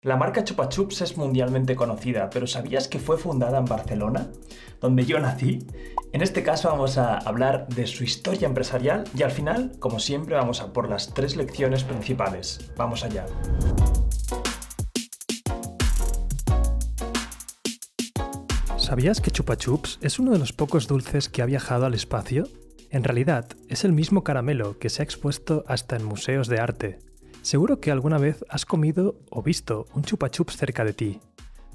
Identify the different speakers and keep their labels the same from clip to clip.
Speaker 1: La marca Chupa Chups es mundialmente conocida, pero ¿sabías que fue fundada en Barcelona, donde yo nací? En este caso vamos a hablar de su historia empresarial y al final, como siempre, vamos a por las 3 lecciones principales. Vamos allá.
Speaker 2: ¿Sabías que Chupa Chups es uno de los pocos dulces que ha viajado al espacio? En realidad, es el mismo caramelo que se ha expuesto hasta en museos de arte. Seguro que alguna vez has comido o visto un Chupa Chups cerca de ti,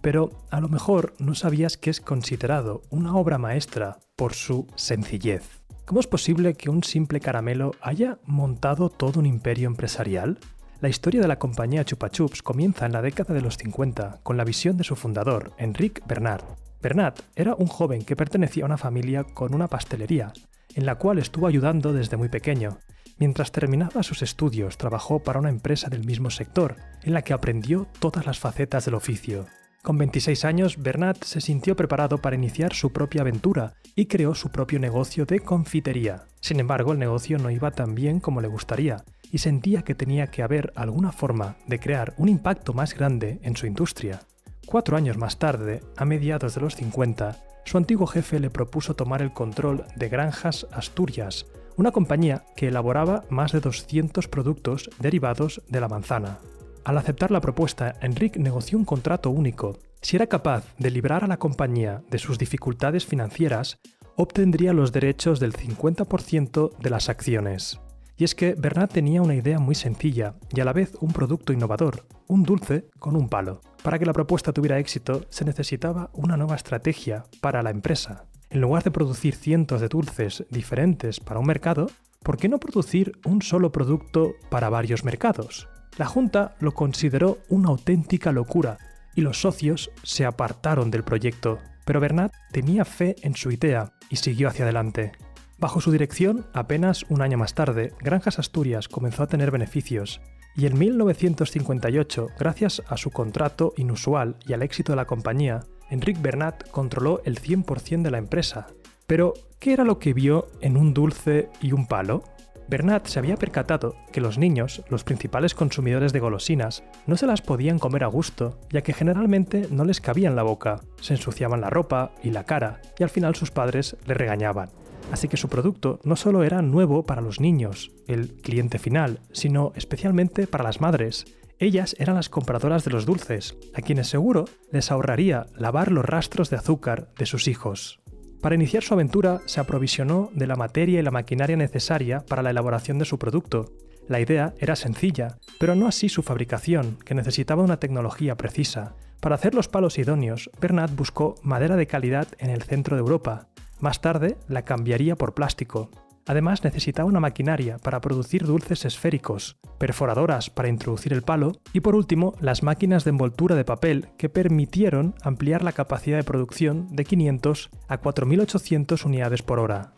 Speaker 2: pero a lo mejor no sabías que es considerado una obra maestra por su sencillez. ¿Cómo es posible que un simple caramelo haya montado todo un imperio empresarial? La historia de la compañía Chupa Chups comienza en la década de los 50 con la visión de su fundador, Enric Bernat. Bernat era un joven que pertenecía a una familia con una pastelería, en la cual estuvo ayudando desde muy pequeño. Mientras terminaba sus estudios, trabajó para una empresa del mismo sector, en la que aprendió todas las facetas del oficio. Con 26 años, Bernat se sintió preparado para iniciar su propia aventura y creó su propio negocio de confitería. Sin embargo, el negocio no iba tan bien como le gustaría, y sentía que tenía que haber alguna forma de crear un impacto más grande en su industria. 4 años más tarde, a mediados de los 50, su antiguo jefe le propuso tomar el control de Granjas Asturias, una compañía que elaboraba más de 200 productos derivados de la manzana. Al aceptar la propuesta, Enric negoció un contrato único. Si era capaz de librar a la compañía de sus dificultades financieras, obtendría los derechos del 50% de las acciones. Y es que Bernat tenía una idea muy sencilla y a la vez un producto innovador, un dulce con un palo. Para que la propuesta tuviera éxito, se necesitaba una nueva estrategia para la empresa. En lugar de producir cientos de dulces diferentes para un mercado, ¿por qué no producir un solo producto para varios mercados? La Junta lo consideró una auténtica locura y los socios se apartaron del proyecto, pero Bernat tenía fe en su idea y siguió hacia adelante. Bajo su dirección, apenas un año más tarde, Granjas Asturias comenzó a tener beneficios, y en 1958, gracias a su contrato inusual y al éxito de la compañía, Enric Bernat controló el 100% de la empresa. Pero, ¿qué era lo que vio en un dulce y un palo? Bernat se había percatado que los niños, los principales consumidores de golosinas, no se las podían comer a gusto, ya que generalmente no les cabía en la boca, se ensuciaban la ropa y la cara, y al final sus padres le regañaban. Así que su producto no solo era nuevo para los niños, el cliente final, sino especialmente para las madres. Ellas eran las compradoras de los dulces, a quienes seguro les ahorraría lavar los rastros de azúcar de sus hijos. Para iniciar su aventura, se aprovisionó de la materia y la maquinaria necesaria para la elaboración de su producto. La idea era sencilla, pero no así su fabricación, que necesitaba una tecnología precisa. Para hacer los palos idóneos, Bernat buscó madera de calidad en el centro de Europa. Más tarde, la cambiaría por plástico. Además, necesitaba una maquinaria para producir dulces esféricos, perforadoras para introducir el palo y, por último, las máquinas de envoltura de papel que permitieron ampliar la capacidad de producción de 500 a 4.800 unidades por hora.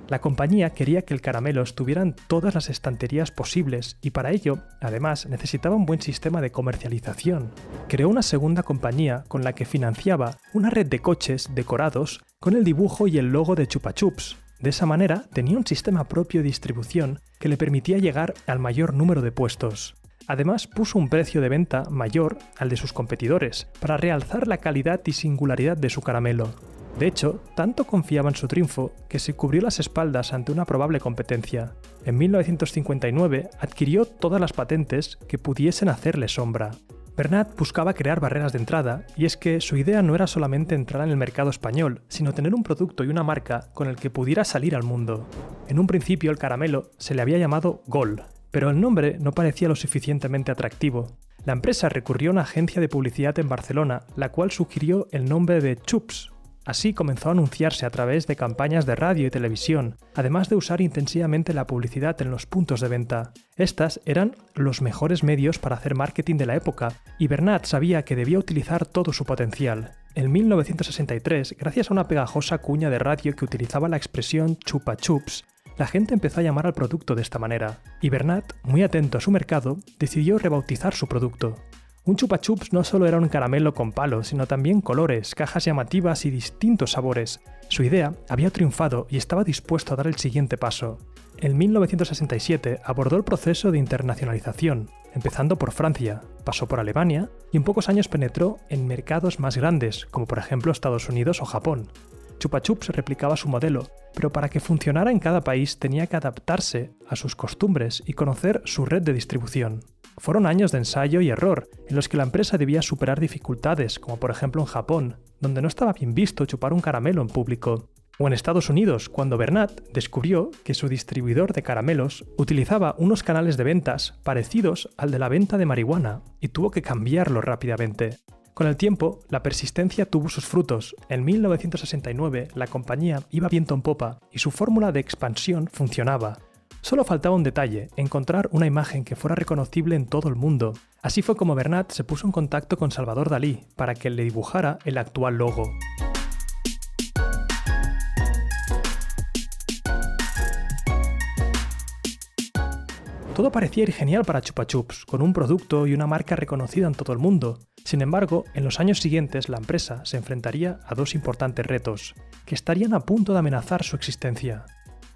Speaker 2: La compañía quería que el caramelo estuviera en todas las estanterías posibles y para ello, además, necesitaba un buen sistema de comercialización. Creó una segunda compañía con la que financiaba una red de coches decorados con el dibujo y el logo de Chupa Chups. De esa manera, tenía un sistema propio de distribución que le permitía llegar al mayor número de puestos. Además, puso un precio de venta mayor al de sus competidores para realzar la calidad y singularidad de su caramelo. De hecho, tanto confiaba en su triunfo que se cubrió las espaldas ante una probable competencia. En 1959 adquirió todas las patentes que pudiesen hacerle sombra. Bernat buscaba crear barreras de entrada, y es que su idea no era solamente entrar en el mercado español, sino tener un producto y una marca con el que pudiera salir al mundo. En un principio el caramelo se le había llamado Gol, pero el nombre no parecía lo suficientemente atractivo. La empresa recurrió a una agencia de publicidad en Barcelona, la cual sugirió el nombre de Chups. Así comenzó a anunciarse a través de campañas de radio y televisión, además de usar intensivamente la publicidad en los puntos de venta. Estas eran los mejores medios para hacer marketing de la época, y Bernat sabía que debía utilizar todo su potencial. En 1963, gracias a una pegajosa cuña de radio que utilizaba la expresión Chupa Chups, la gente empezó a llamar al producto de esta manera, y Bernat, muy atento a su mercado, decidió rebautizar su producto. Un Chupa Chups no solo era un caramelo con palos, sino también colores, cajas llamativas y distintos sabores. Su idea había triunfado y estaba dispuesto a dar el siguiente paso. En 1967 abordó el proceso de internacionalización, empezando por Francia, pasó por Alemania y en pocos años penetró en mercados más grandes, como por ejemplo Estados Unidos o Japón. Chupa Chups replicaba su modelo, pero para que funcionara en cada país tenía que adaptarse a sus costumbres y conocer su red de distribución. Fueron años de ensayo y error, en los que la empresa debía superar dificultades, como por ejemplo en Japón, donde no estaba bien visto chupar un caramelo en público. O en Estados Unidos, cuando Bernat descubrió que su distribuidor de caramelos utilizaba unos canales de ventas parecidos al de la venta de marihuana, y tuvo que cambiarlo rápidamente. Con el tiempo, la persistencia tuvo sus frutos. En 1969, la compañía iba viento en popa y su fórmula de expansión funcionaba. Solo faltaba un detalle, encontrar una imagen que fuera reconocible en todo el mundo. Así fue como Bernat se puso en contacto con Salvador Dalí para que le dibujara el actual logo. Todo parecía ir genial para Chupa Chups, con un producto y una marca reconocida en todo el mundo. Sin embargo, en los años siguientes la empresa se enfrentaría a dos importantes retos, que estarían a punto de amenazar su existencia.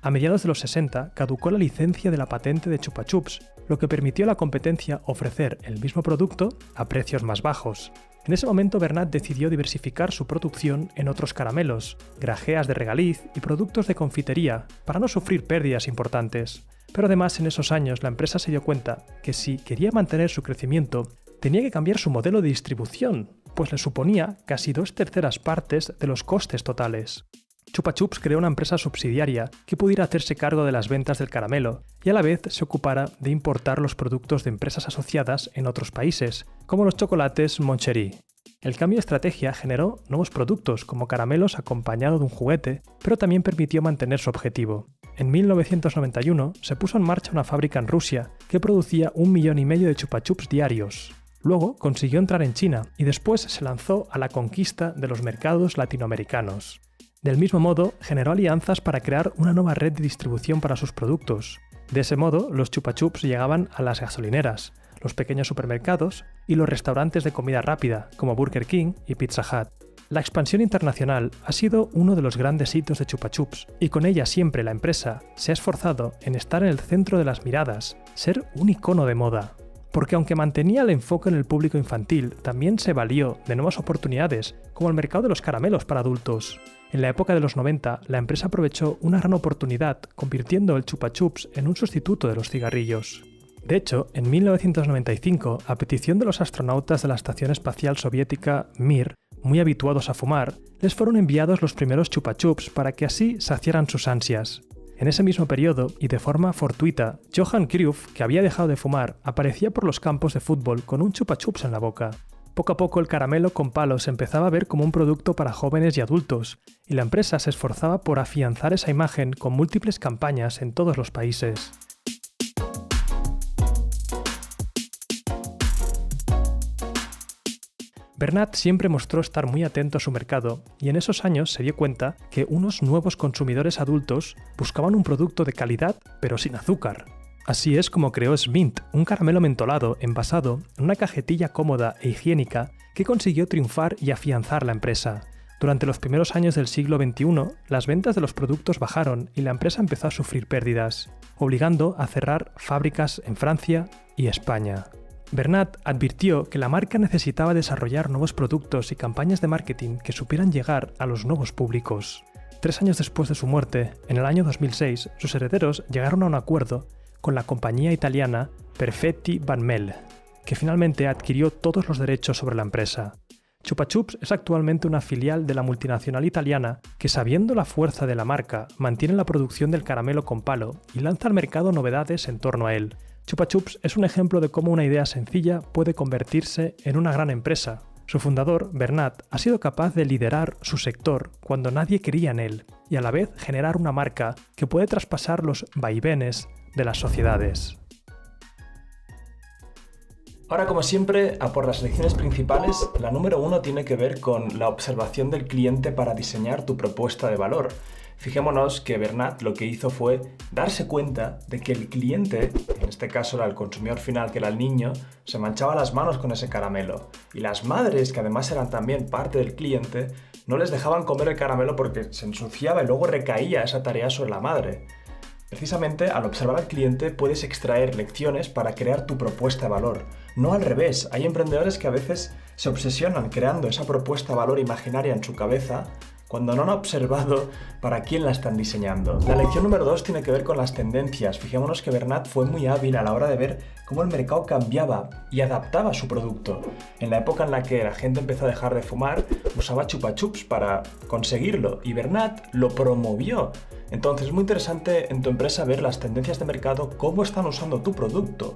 Speaker 2: A mediados de los 60 caducó la licencia de la patente de Chupa Chups, lo que permitió a la competencia ofrecer el mismo producto a precios más bajos. En ese momento Bernat decidió diversificar su producción en otros caramelos, grajeas de regaliz y productos de confitería para no sufrir pérdidas importantes. Pero además en esos años la empresa se dio cuenta que si quería mantener su crecimiento, tenía que cambiar su modelo de distribución, pues le suponía casi 2/3 partes de los costes totales. Chupa Chups creó una empresa subsidiaria que pudiera hacerse cargo de las ventas del caramelo y a la vez se ocupara de importar los productos de empresas asociadas en otros países, como los chocolates Moncherie. El cambio de estrategia generó nuevos productos como caramelos acompañado de un juguete, pero también permitió mantener su objetivo. En 1991 se puso en marcha una fábrica en Rusia que producía 1,5 millones de Chupa Chups diarios. Luego consiguió entrar en China y después se lanzó a la conquista de los mercados latinoamericanos. Del mismo modo, generó alianzas para crear una nueva red de distribución para sus productos. De ese modo, los Chupa Chups llegaban a las gasolineras, los pequeños supermercados y los restaurantes de comida rápida, como Burger King y Pizza Hut. La expansión internacional ha sido uno de los grandes hitos de Chupa Chups, y con ella siempre la empresa se ha esforzado en estar en el centro de las miradas, ser un icono de moda. Porque aunque mantenía el enfoque en el público infantil, también se valió de nuevas oportunidades, como el mercado de los caramelos para adultos. En la época de los 90, la empresa aprovechó una gran oportunidad, convirtiendo el Chupa Chups en un sustituto de los cigarrillos. De hecho, en 1995, a petición de los astronautas de la Estación Espacial Soviética Mir, muy habituados a fumar, les fueron enviados los primeros Chupa Chups para que así saciaran sus ansias. En ese mismo periodo, y de forma fortuita, Johan Cruyff, que había dejado de fumar, aparecía por los campos de fútbol con un Chupa Chups en la boca. Poco a poco el caramelo con palos se empezaba a ver como un producto para jóvenes y adultos, y la empresa se esforzaba por afianzar esa imagen con múltiples campañas en todos los países. Bernat siempre mostró estar muy atento a su mercado y en esos años se dio cuenta que unos nuevos consumidores adultos buscaban un producto de calidad pero sin azúcar. Así es como creó Smint, un caramelo mentolado envasado en una cajetilla cómoda e higiénica que consiguió triunfar y afianzar la empresa. Durante los primeros años del siglo XXI, las ventas de los productos bajaron y la empresa empezó a sufrir pérdidas, obligando a cerrar fábricas en Francia y España. Bernat advirtió que la marca necesitaba desarrollar nuevos productos y campañas de marketing que supieran llegar a los nuevos públicos. 3 años después de su muerte, en el año 2006, sus herederos llegaron a un acuerdo con la compañía italiana Perfetti Van Melle, que finalmente adquirió todos los derechos sobre la empresa. Chupa Chups es actualmente una filial de la multinacional italiana que, sabiendo la fuerza de la marca, mantiene la producción del caramelo con palo y lanza al mercado novedades en torno a él. Chupa Chups es un ejemplo de cómo una idea sencilla puede convertirse en una gran empresa. Su fundador, Bernat, ha sido capaz de liderar su sector cuando nadie creía en él y a la vez generar una marca que puede traspasar los vaivenes de las sociedades.
Speaker 1: Ahora, como siempre, a por las lecciones principales, la número 1 tiene que ver con la observación del cliente para diseñar tu propuesta de valor. Fijémonos que Bernat lo que hizo fue darse cuenta de que el cliente, en este caso era el consumidor final que era el niño, se manchaba las manos con ese caramelo. Y las madres, que además eran también parte del cliente, no les dejaban comer el caramelo porque se ensuciaba y luego recaía esa tarea sobre la madre. Precisamente al observar al cliente puedes extraer lecciones para crear tu propuesta de valor. No al revés, hay emprendedores que a veces se obsesionan creando esa propuesta de valor imaginaria en su cabeza cuando no han observado para quién la están diseñando. La lección número 2 tiene que ver con las tendencias. Fijémonos que Bernat fue muy hábil a la hora de ver cómo el mercado cambiaba y adaptaba su producto. En la época en la que la gente empezó a dejar de fumar, usaba chupa chups para conseguirlo y Bernat lo promovió. Entonces es muy interesante en tu empresa ver las tendencias de mercado, cómo están usando tu producto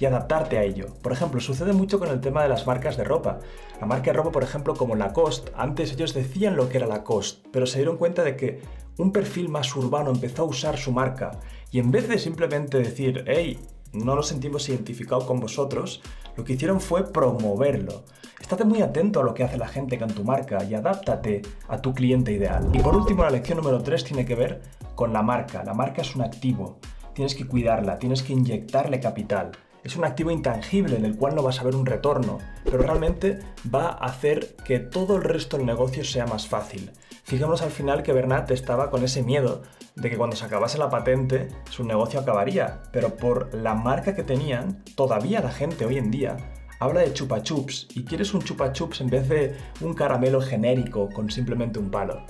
Speaker 1: y adaptarte a ello. Por ejemplo, sucede mucho con el tema de las marcas de ropa. La marca de ropa, por ejemplo, como Lacoste, antes ellos decían lo que era Lacoste, pero se dieron cuenta de que un perfil más urbano empezó a usar su marca y en vez de simplemente decir, hey, no nos sentimos identificados con vosotros, lo que hicieron fue promoverlo. Estate muy atento a lo que hace la gente con tu marca y adáptate a tu cliente ideal. Y por último, la lección número 3 tiene que ver con la marca. La marca es un activo. Tienes que cuidarla, tienes que inyectarle capital. Es un activo intangible en el cual no vas a ver un retorno, pero realmente va a hacer que todo el resto del negocio sea más fácil. Fijémonos al final que Bernat estaba con ese miedo de que cuando se acabase la patente su negocio acabaría, pero por la marca que tenían, todavía la gente hoy en día habla de chupa chups y quieres un chupa chups en vez de un caramelo genérico con simplemente un palo.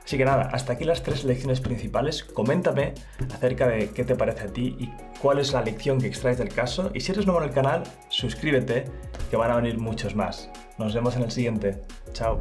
Speaker 1: Así que nada, hasta aquí las 3 lecciones principales. Coméntame acerca de qué te parece a ti y cuál es la lección que extraes del caso. Y si eres nuevo en el canal, suscríbete, que van a venir muchos más. Nos vemos en el siguiente. Chao.